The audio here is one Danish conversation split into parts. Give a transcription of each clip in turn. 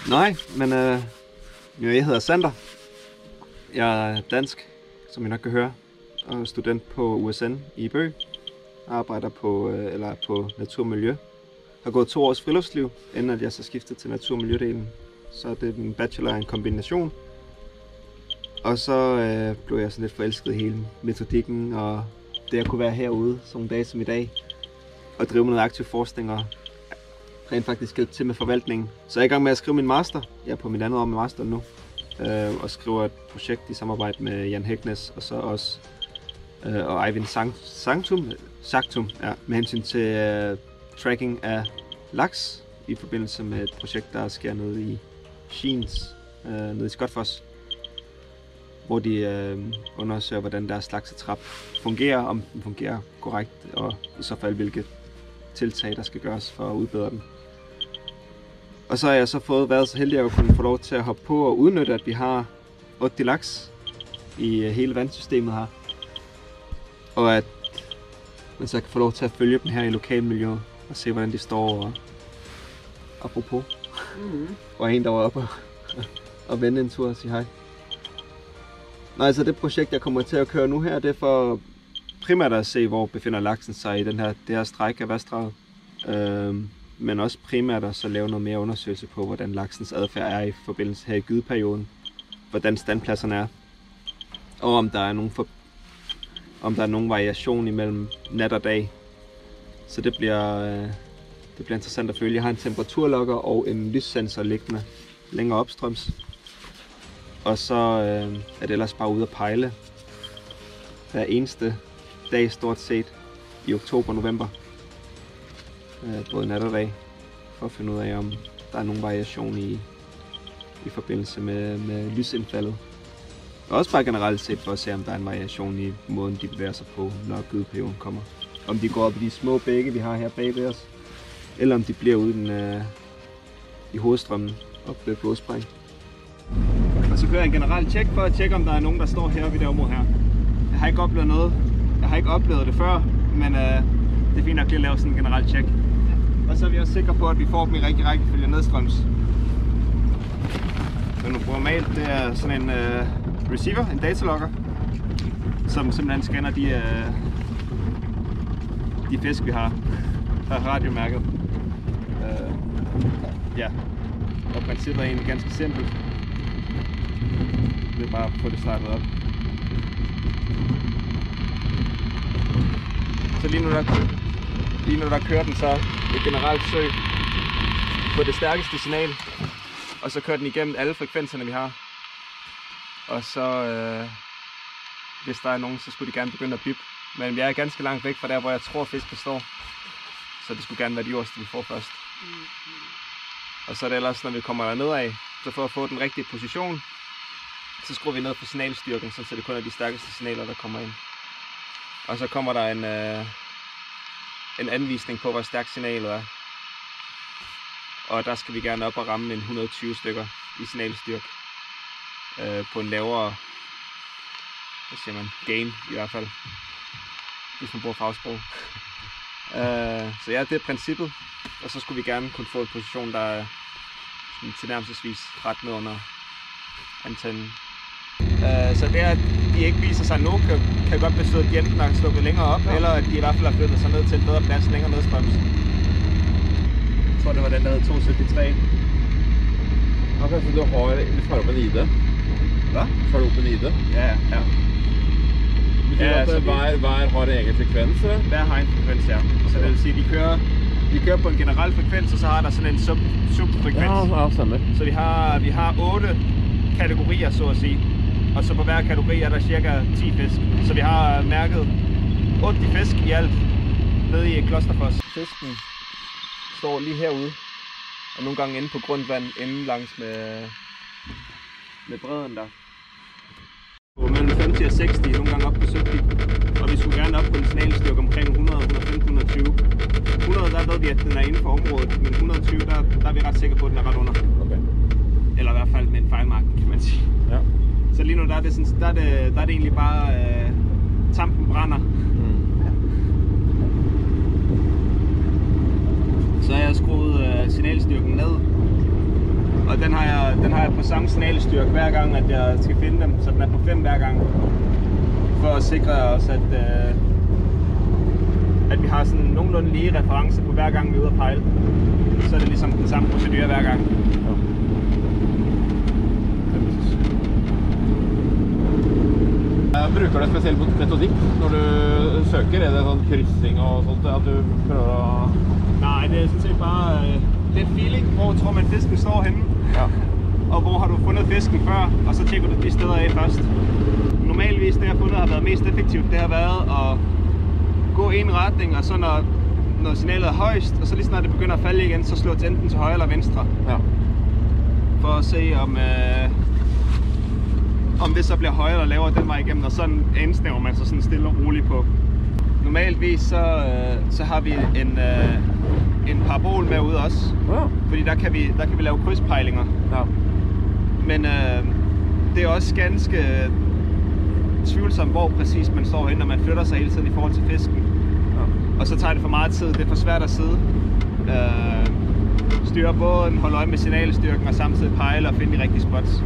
Nej, men jeg hedder Sander. Jeg er dansk, som I nok kan høre, og student på USN i Bø. Arbejder på natur og miljø. Har gået 2 års friluftsliv, inden at jeg så skiftede til natur og miljødelen. Så det er en bachelor en kombination. Og så blev jeg sådan lidt forelsket i hele metodikken og det at kunne være herude sådan en dag som i dag. Og drive med noget aktiv forskning og rent faktisk hjælpe til med forvaltningen. Så jeg er i gang med at skrive min master. Jeg er på mit andet år med master nu. Og skriver et projekt i samarbejde med Jan Hæknes og så også og Eivind Sagtum med hensyn til tracking af laks i forbindelse med et projekt, der sker nede i Skiens, nede i Skotfoss, hvor de undersøger, hvordan deres laksetrap fungerer, om den fungerer korrekt, og i så fald hvilke tiltag, der skal gøres for at udbedre den. Og så har jeg så været så heldig at kunne få lov til at hoppe på og udnytte, at vi har 8 laks i hele vandsystemet her. Og at man så kan få lov til at følge dem her i lokalmiljøet og se, hvordan de står. Og apropos, og en, der var oppe og vende en tur og sige hej. Nå, altså det projekt, jeg kommer til at køre nu her, det er for primært at se, hvor befinder laksen sig i det her stræk af vassdraget. Men også primært at så lave noget mere undersøgelse på, hvordan laksens adfærd er i forbindelse her i gydeperioden. Hvordan standpladserne er. Og om der er nogen variation imellem nat og dag. Så det bliver interessant at følge. Jeg har en temperaturlogger og en lyssensor liggende længere opstrøms. Og så er det ellers bare ude at pejle hver eneste dag stort set i oktober og november. Både nat og dag, for at finde ud af, om der er nogen variation i forbindelse med lysindfaldet. Og også bare generelt set for at se, om der er en variation i måden, de bevæger sig på, når gydeperioden kommer. Om de går op i de små bække, vi har her bagved os, eller om de bliver ude i hovedstrømmen op ved Blodspring. Og så kører jeg en generelt tjek for at tjekke, om der er nogen, der står heroppe i det område her. Jeg har ikke oplevet noget. Jeg har ikke oplevet det før, men det er fint nok lige at lave sådan en generelt tjek. Og så er vi også sikre på, at vi får dem i rigtig rækkefølge nedstrøms. Så normalt det er sådan en receiver, en datalogger, som simpelthen scanner de fisk, vi har radiomærket. Ja, og princippet er egentlig ganske simpelt. Det er bare at få det startet op. Så lige nu der kører den så et generelt søg på det stærkeste signal, og så kører den igennem alle frekvenserne vi har. Og så hvis der er nogen, så skulle de gerne begynde at bippe. Men jeg er ganske langt væk fra der, hvor jeg tror fisken står. Så det skulle gerne være de øverste, vi får først. Og så er det ellers, når vi kommer derned af, så for at få den rigtige position, så skruer vi ned på signalstyrken, så det kun er de stærkeste signaler, der kommer ind. Og så kommer der en anvisning på, hvor stærkt signalet er. Og der skal vi gerne op og ramme en 120 stykker i signalstyrke. På en lavere, hvad siger man, gain i hvert fald, hvis man bruger fagsprog. Så ja, det er princippet. Og så skulle vi gerne kunne få en position, der er tilnærmelsesvis ret ned under antennen. Så det at de ikke viser sig nu, kan godt betyde, at de enten har stukket længere op, eller at de i hvert fald har flyttet sig ned til en bedre plads længere nedstrøms. Jeg tror, det var den, der hed 273. Okay, så du får op en ID? Hvad? Får du op en ID? Ja. Betyder at hver har egen frekvens, eller? Hver har en frekvens, ja. Så det vil sige, at de kører på en generel frekvens, og så har der sådan en subfrekvens. Ja, stemmer. Så vi har 8 kategorier, så at sige. Og så på hver kategori er der cirka 10 fisk. Så vi har mærket 80 fisk i alt nede i Klosterfoss. Fisken står lige herude Og nogle gange inde på grundvand, inde langs med bredden der. På mellem 50 og 60, nogle gange op på 70. Og vi skulle gerne op på en signalstyrke omkring 100, 115, 120. 100, der ved vi, at den er inden for området, men 120, der er vi ret sikre på, at den er ret under. Okay. Eller i hvert fald med en fejlmarken, kan man sige. Ja. Så lige nu der er det, sådan, der er det egentlig bare tampen brænder. Så har jeg skruet signalstyrken ned. Og den har jeg på samme signalstyrke hver gang, at jeg skal finde dem, så den er på 5 hver gang. For at sikre os, at vi har sådan nogenlunde lige reference på hver gang vi er ude at pejle. Så er det ligesom den samme procedure hver gang. Bruker du spesiell metodikk når du søker? Er det sånn kryssing og sånt? At du prøver å... Nej, det er sådan set bare lidt feeling. Hvor tror man fisken står henne? Ja. Og hvor har du fundet fisken før? Og så tjekker du de steder af først. Normalvis det jeg har fundet har været mest effektivt. Det har været at gå i en retning, og så når signalet er højst, og så lige snart det begynder at falde igen, så slå til enten til højre eller venstre. Ja. For at se om det så bliver højere eller lavere den vej igennem, og sådan indsnæver man sig sådan stille og roligt på. Normalvis så har vi en parabol med ude også, fordi der kan vi lave krydspejlinger. Ja. Men det er også ganske tvivlsomt, hvor præcis man står henne, når man flytter sig hele tiden i forhold til fisken. Ja. Og så tager det for meget tid, det er for svært at sidde. Styre båden, holde øje med signalstyrken og samtidig pejle og finde de rigtige spots.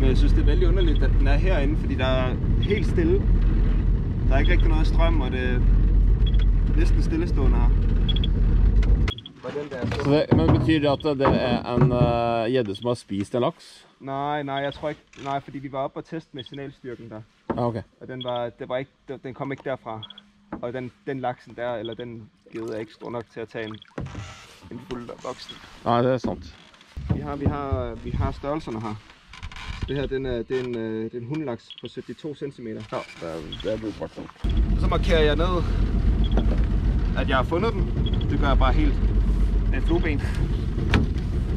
Jeg synes, det er vældig underligt, at den er herinde, fordi der er helt stille. Der er ikke rigtig noget strøm, og det er næsten stillestående her. Men betyder det at det er en gjedde som har spist en laks? Nej, jeg tror ikke. Nej, fordi vi var oppe og teste med signalstyrken der. Okay. Og den kom ikke derfra. Og den laksen der, eller den gedde er ikke stor nok til at tage en fuld voksen. Nej, det er sandt. Vi har størrelserne her. Det her det er en hundelaks på 72 cm. Ja, det er brugbart. Så markerer jeg ned, at jeg har fundet den. Det gør jeg bare helt med flueben.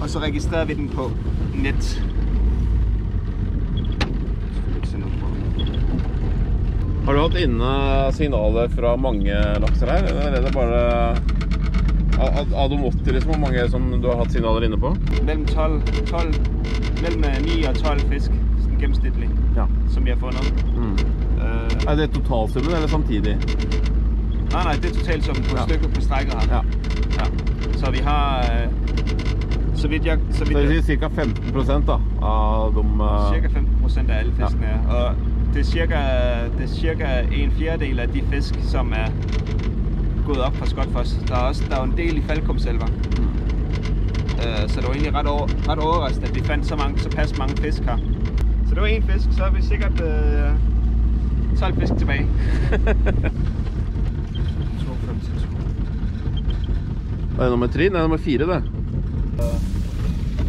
Og så registrerer vi den på net. Har du hatt inne signaler fra mange lakser her, eller er det bare av de 80 liksom, hvor mange som du har hatt signaler inne på? Mellem 9 og 12 fisk, sådan gennemsnitligt, ja. Som vi har fundet. Er det totalsummen eller samtidig? Nej, det er totalsummen på stykket på strækket her. Ja. Så vi har, så det er cirka 15% da, av de... Cirka 15% af alle fiskene, ja. Og det er cirka en fjerdedel af de fisk, som er gået op fra Skotfoss. Der er jo en del i Falkumselver. Så det var egentlig ret overraskende, at vi fandt så pass mange fisk her. Så det var en fisk, så har vi sikkert 12 fisk tilbage. 2,52. Er det nummer 3? Nej, nummer 4 der.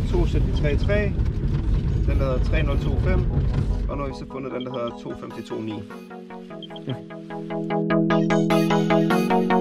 2,73,3. Den der hedder 3,025. Og nu har vi så fundet den der hedder 2,52,9.